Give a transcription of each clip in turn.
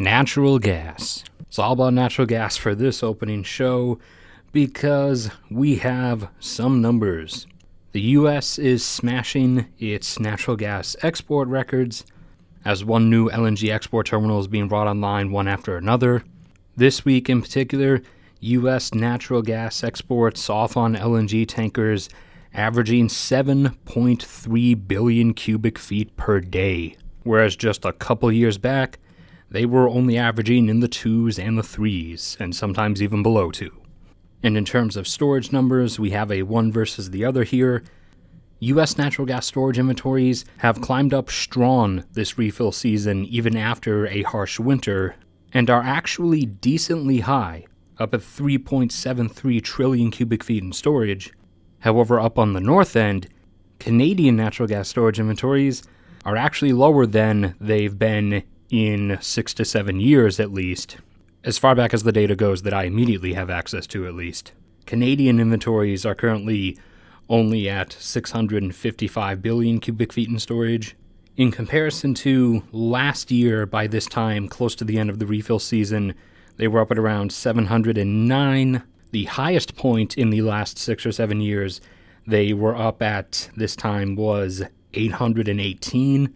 Natural gas. It's all about natural gas for this opening show because we have some numbers. The U.S. is smashing its natural gas export records as one new LNG export terminal is being brought online one after another. This week in particular, U.S. natural gas exports off on LNG tankers averaging 7.3 billion cubic feet per day, whereas just a couple years back, they were only averaging in the 2s and the 3s, and sometimes even below 2. And in terms of storage numbers, we have a one versus the other here. U.S. natural gas storage inventories have climbed up strong this refill season even after a harsh winter, and are actually decently high, up at 3.73 trillion cubic feet in storage. However, up on the north end, Canadian natural gas storage inventories are actually lower than they've been in 6 to 7 years at least, as far back as the data goes that I immediately have access to at least. Canadian inventories are currently only at 655 billion cubic feet in storage. In comparison to last year, by this time, close to the end of the refill season, they were up at around 709. The highest point in the last 6 or 7 years they were up at this time was 818.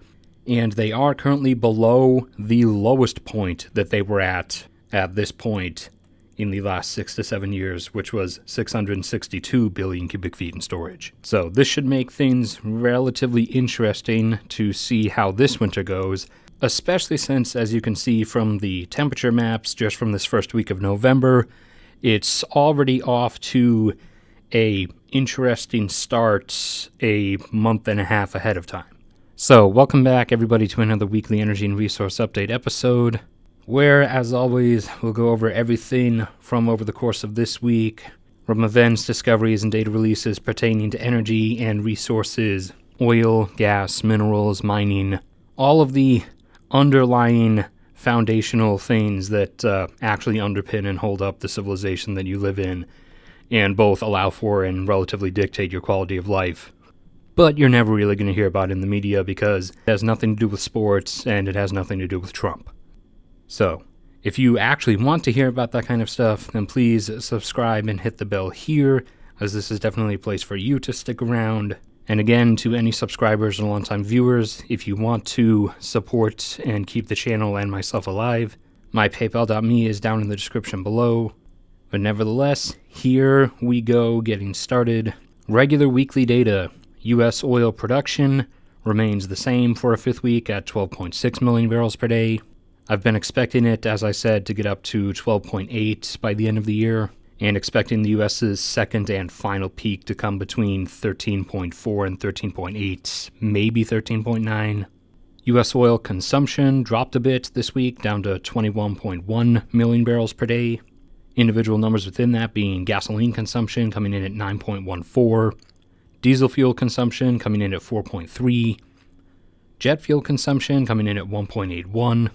And they are currently below the lowest point that they were at this point in the last 6 to 7 years, which was 662 billion cubic feet in storage. So this should make things relatively interesting to see how this winter goes, especially since, as you can see from the temperature maps just from this first week of November, it's already off to a interesting start a month and a half ahead of time. So, welcome back everybody to another weekly energy and resource update episode, where, as always, we'll go over everything from over the course of this week, from events, discoveries, and data releases pertaining to energy and resources, oil, gas, minerals, mining, all of the underlying foundational things that actually underpin and hold up the civilization that you live in, and both allow for and relatively dictate your quality of life. But you're never really going to hear about it in the media because it has nothing to do with sports and it has nothing to do with Trump. So, if you actually want to hear about that kind of stuff, then please subscribe and hit the bell here, as this is definitely a place for you to stick around. And again, to any subscribers and longtime viewers, if you want to support and keep the channel and myself alive, my paypal.me is down in the description below. But nevertheless, here we go, getting started. Regular weekly data. U.S. oil production remains the same for a fifth week at 12.6 million barrels per day. I've been expecting it, as I said, to get up to 12.8 by the end of the year, and expecting the U.S.'s second and final peak to come between 13.4 and 13.8, maybe 13.9. U.S. oil consumption dropped a bit this week, down to 21.1 million barrels per day. Individual numbers within that being gasoline consumption coming in at 9.14, diesel fuel consumption coming in at 4.3, jet fuel consumption coming in at 1.81,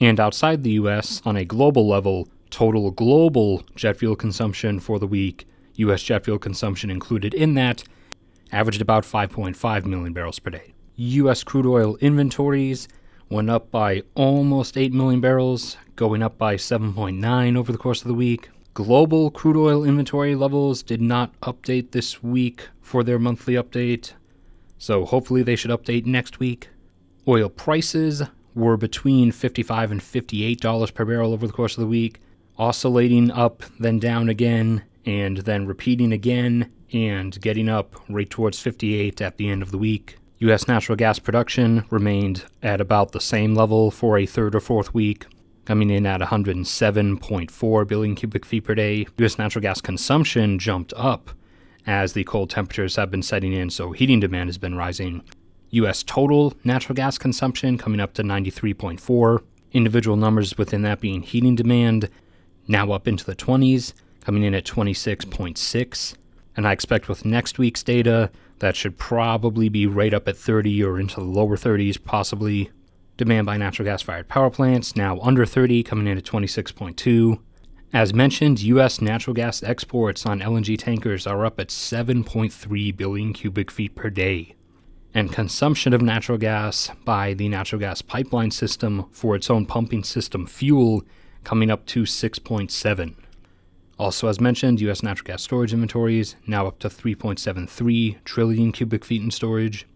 and outside the U.S., on a global level, total global jet fuel consumption for the week, U.S. jet fuel consumption included in that, averaged about 5.5 million barrels per day. U.S. crude oil inventories went up by almost 8 million barrels, going up by 7.9 over the course of the week. Global crude oil inventory levels did not update this week for their monthly update, so hopefully they should update next week. Oil prices were between $55 and $58 per barrel over the course of the week, oscillating up, then down again, and then repeating again, and getting up right towards 58 at the end of the week. U.S. natural gas production remained at about the same level for a third or fourth week, coming in at 107.4 billion cubic feet per day. U.S. natural gas consumption jumped up as the cold temperatures have been setting in, so heating demand has been rising. U.S. total natural gas consumption coming up to 93.4. Individual numbers within that being heating demand now up into the 20s, coming in at 26.6. And I expect with next week's data, that should probably be right up at 30 or into the lower 30s possibly. Demand by natural gas-fired power plants now under 30, coming in at 26.2. As mentioned, U.S. natural gas exports on LNG tankers are up at 7.3 billion cubic feet per day. and consumption of natural gas by the natural gas pipeline system for its own pumping system fuel coming up to 6.7. Also, as mentioned, U.S. natural gas storage inventories now up to 3.73 trillion cubic feet in storage.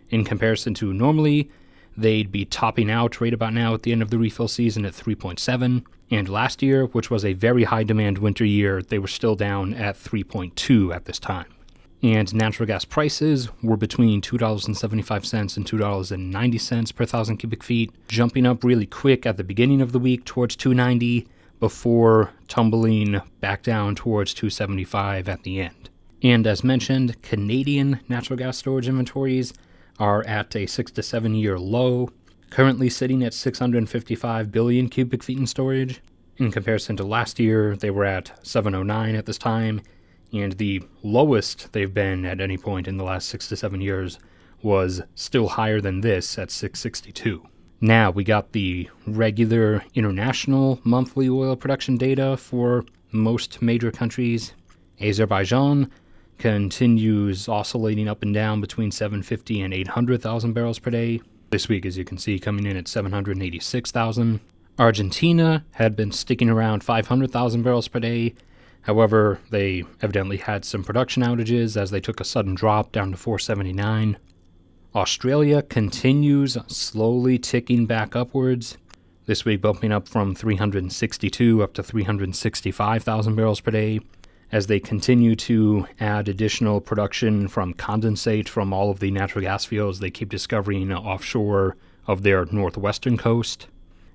In comparison to normally, they'd be topping out right about now at the end of the refill season at 3.7, and last year, which was a very high demand winter year, they were still down at 3.2 at this time. And natural gas prices were between $2.75 and $2.90 per thousand cubic feet, jumping up really quick at the beginning of the week towards $2.90 before tumbling back down towards $2.75 at the end. And as mentioned, Canadian natural gas storage inventories are at a 6 to 7 year low, currently sitting at 655 billion cubic feet in storage. In comparison to last year, they were at 709 at this time, and the lowest they've been at any point in the last 6 to 7 years was still higher than this at 662. Now we got the regular international monthly oil production data for most major countries. Azerbaijan continues oscillating up and down between 750 and 800,000 barrels per day. This week, as you can see, coming in at 786,000. Argentina had been sticking around 500,000 barrels per day. However, they evidently had some production outages as they took a sudden drop down to 479. Australia continues slowly ticking back upwards, this week bumping up from 362 up to 365,000 barrels per day, as they continue to add additional production from condensate from all of the natural gas fields they keep discovering offshore of their northwestern coast.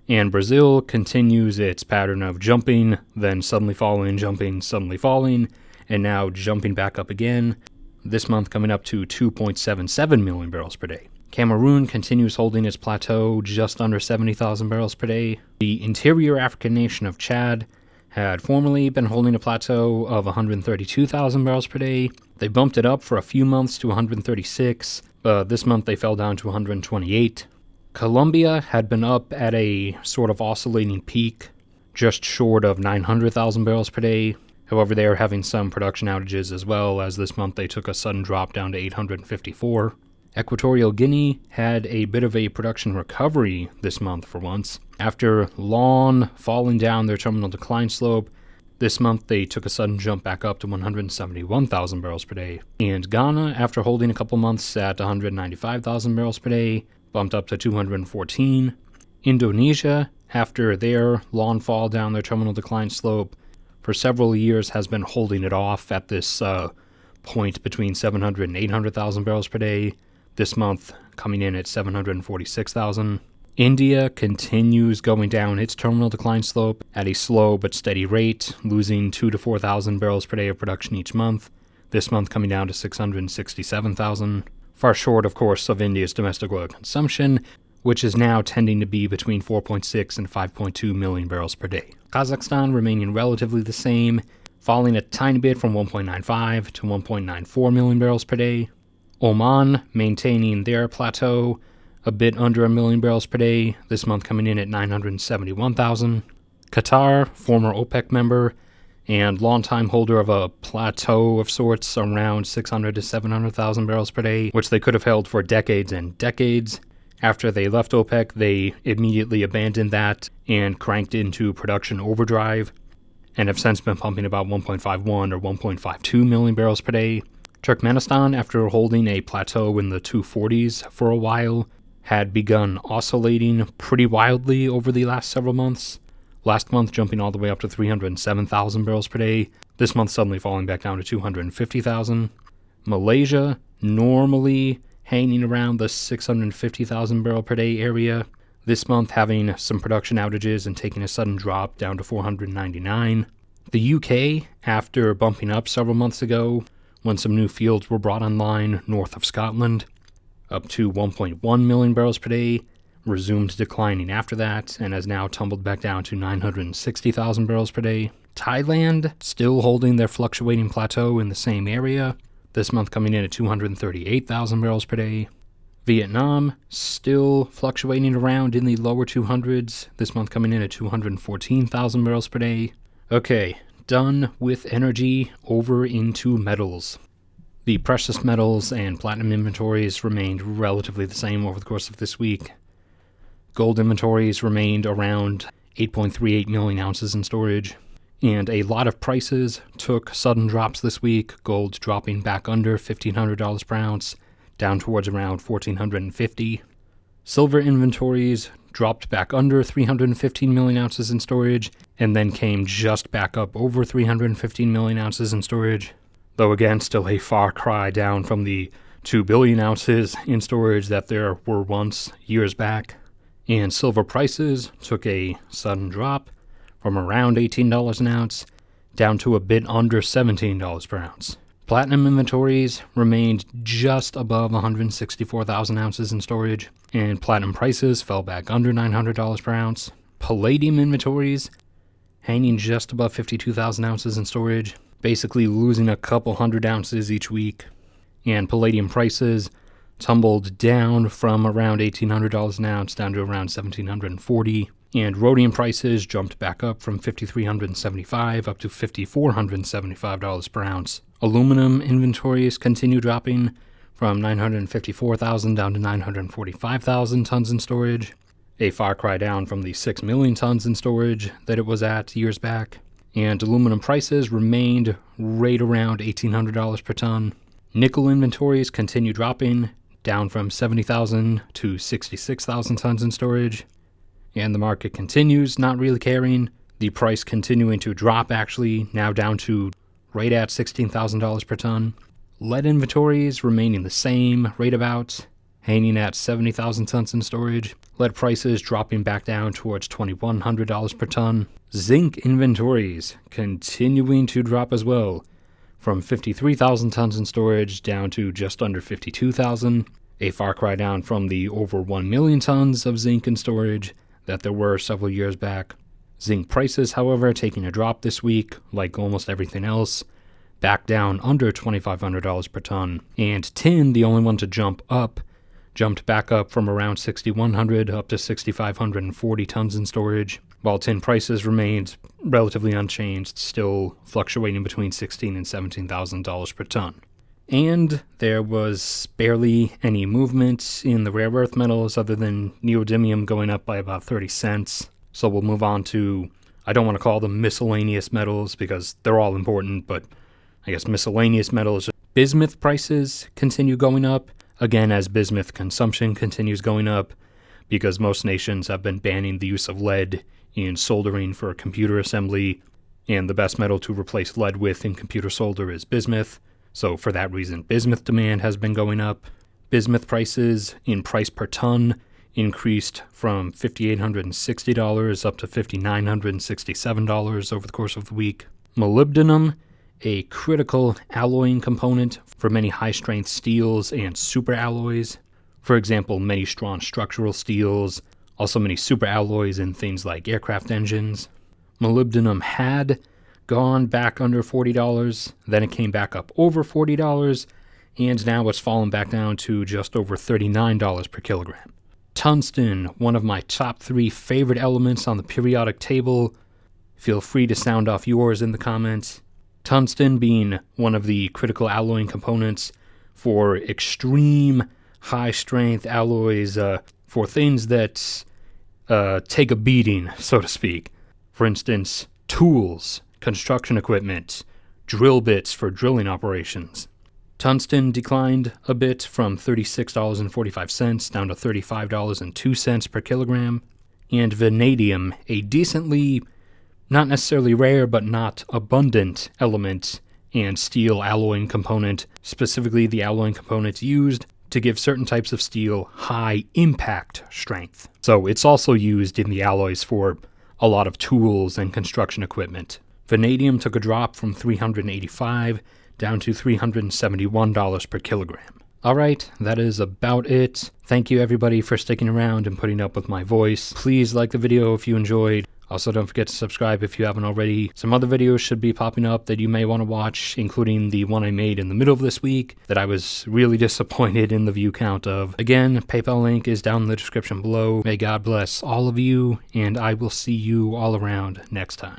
And Brazil continues its pattern of jumping, then suddenly falling, jumping, suddenly falling, and now jumping back up again, this month coming up to 2.77 million barrels per day. Cameroon continues holding its plateau just under 70,000 barrels per day. The interior African nation of Chad had formerly been holding a plateau of 132,000 barrels per day. They bumped it up for a few months to 136, but this month they fell down to 128. Colombia had been up at a sort of oscillating peak, just short of 900,000 barrels per day. However, they are having some production outages as well, as this month they took a sudden drop down to 854. Equatorial Guinea had a bit of a production recovery this month for once. After long falling down their terminal decline slope, this month they took a sudden jump back up to 171,000 barrels per day. And Ghana, after holding a couple months at 195,000 barrels per day, bumped up to 214. Indonesia, after their long fall down their terminal decline slope, for several years has been holding it off at this point between 700 and 800,000 barrels per day. This month coming in at 746,000. India continues going down its terminal decline slope at a slow but steady rate, losing 2,000 to 4,000 barrels per day of production each month. This month coming down to 667,000. Far short, of course, of India's domestic oil consumption, which is now tending to be between 4.6 and 5.2 million barrels per day. Kazakhstan remaining relatively the same, falling a tiny bit from 1.95 to 1.94 million barrels per day. Oman maintaining their plateau a bit under a million barrels per day, this month coming in at 971,000. Qatar, former OPEC member and longtime holder of a plateau of sorts around 600 to 700,000 barrels per day, which they could have held for decades and decades. After they left OPEC, they immediately abandoned that and cranked into production overdrive, and have since been pumping about 1.51 or 1.52 million barrels per day. Turkmenistan, after holding a plateau in the 240s for a while, had begun oscillating pretty wildly over the last several months. Last month jumping all the way up to 307,000 barrels per day. This month suddenly falling back down to 250,000. Malaysia, normally hanging around the 650,000 barrel per day area. This month having some production outages and taking a sudden drop down to 499. The UK, after bumping up several months ago, when some new fields were brought online north of Scotland, up to 1.1 million barrels per day, resumed declining after that, and has now tumbled back down to 960,000 barrels per day. Thailand, still holding their fluctuating plateau in the same area, this month coming in at 238,000 barrels per day. Vietnam, still fluctuating around in the lower 200s, this month coming in at 214,000 barrels per day. Okay, done with energy, over into metals. The precious metals and platinum inventories remained relatively the same over the course of this week. Gold inventories remained around 8.38 million ounces in storage, and a lot of prices took sudden drops this week, gold dropping back under $1,500 per ounce, down towards around $1,450. Silver inventories dropped back under 315 million ounces in storage, and then came just back up over 315 million ounces in storage, though again still a far cry down from the 2 billion ounces in storage that there were once years back. And silver prices took a sudden drop from around $18 an ounce down to a bit under $17 per ounce. Platinum inventories remained just above 164,000 ounces in storage, and platinum prices fell back under $900 per ounce. Palladium inventories hanging just above 52,000 ounces in storage, basically losing a couple hundred ounces each week. And palladium prices tumbled down from around $1,800 an ounce down to around $1,740. And rhodium prices jumped back up from $5,375 up to $5,475 per ounce. Aluminum inventories continue dropping from 954,000 down to 945,000 tons in storage, a far cry down from the 6 million tons in storage that it was at years back. And aluminum prices remained right around $1,800 per ton. Nickel inventories continue dropping, down from 70,000 to 66,000 tons in storage. And the market continues not really caring. The price continuing to drop, actually, now down to right at $16,000 per ton. Lead inventories remaining the same, right about, hanging at 70,000 tons in storage. Lead prices dropping back down towards $2,100 per ton. Zinc inventories continuing to drop as well, from 53,000 tons in storage down to just under 52,000, a far cry down from the over 1 million tons of zinc in storage that there were several years back. Zinc prices, however, taking a drop this week, like almost everything else, back down under $2,500 per ton. And tin, the only one to jump up, jumped back up from around 6,100 up to 6,540 tons in storage, while tin prices remained relatively unchanged, still fluctuating between $16,000 and $17,000 per ton. And there was barely any movement in the rare earth metals other than neodymium going up by about 30 cents. So we'll move on to, I don't want to call them miscellaneous metals because they're all important, but I guess miscellaneous metals. Bismuth prices continue going up, again as bismuth consumption continues going up, because most nations have been banning the use of lead in soldering for computer assembly, and the best metal to replace lead with in computer solder is bismuth. So for that reason, bismuth demand has been going up. Bismuth prices in price per ton increased from $5,860 up to $5,967 over the course of the week. Molybdenum, a critical alloying component for many high-strength steels and superalloys. For example, many strong structural steels, also many superalloys in things like aircraft engines. Molybdenum had gone back under $40, then it came back up over $40, and now it's fallen back down to just over $39 per kilogram. Tungsten, one of my top 3 favorite elements on the periodic table. Feel free to sound off yours in the comments. Tungsten being one of the critical alloying components for extreme high-strength alloys, for things that take a beating, so to speak. For instance, tools, construction equipment, drill bits for drilling operations. Tungsten declined a bit from $36.45 down to $35.02 per kilogram. And vanadium, a decently, not necessarily rare, but not abundant element and steel alloying component, specifically the alloying components used to give certain types of steel high impact strength. So it's also used in the alloys for a lot of tools and construction equipment. Vanadium took a drop from $385 down to $371 per kilogram. Alright, that is about it. Thank you everybody for sticking around and putting up with my voice. Please like the video if you enjoyed. Also, don't forget to subscribe if you haven't already. Some other videos should be popping up that you may want to watch, including the one I made in the middle of this week that I was really disappointed in the view count of. Again, PayPal link is down in the description below. May God bless all of you, and I will see you all around next time.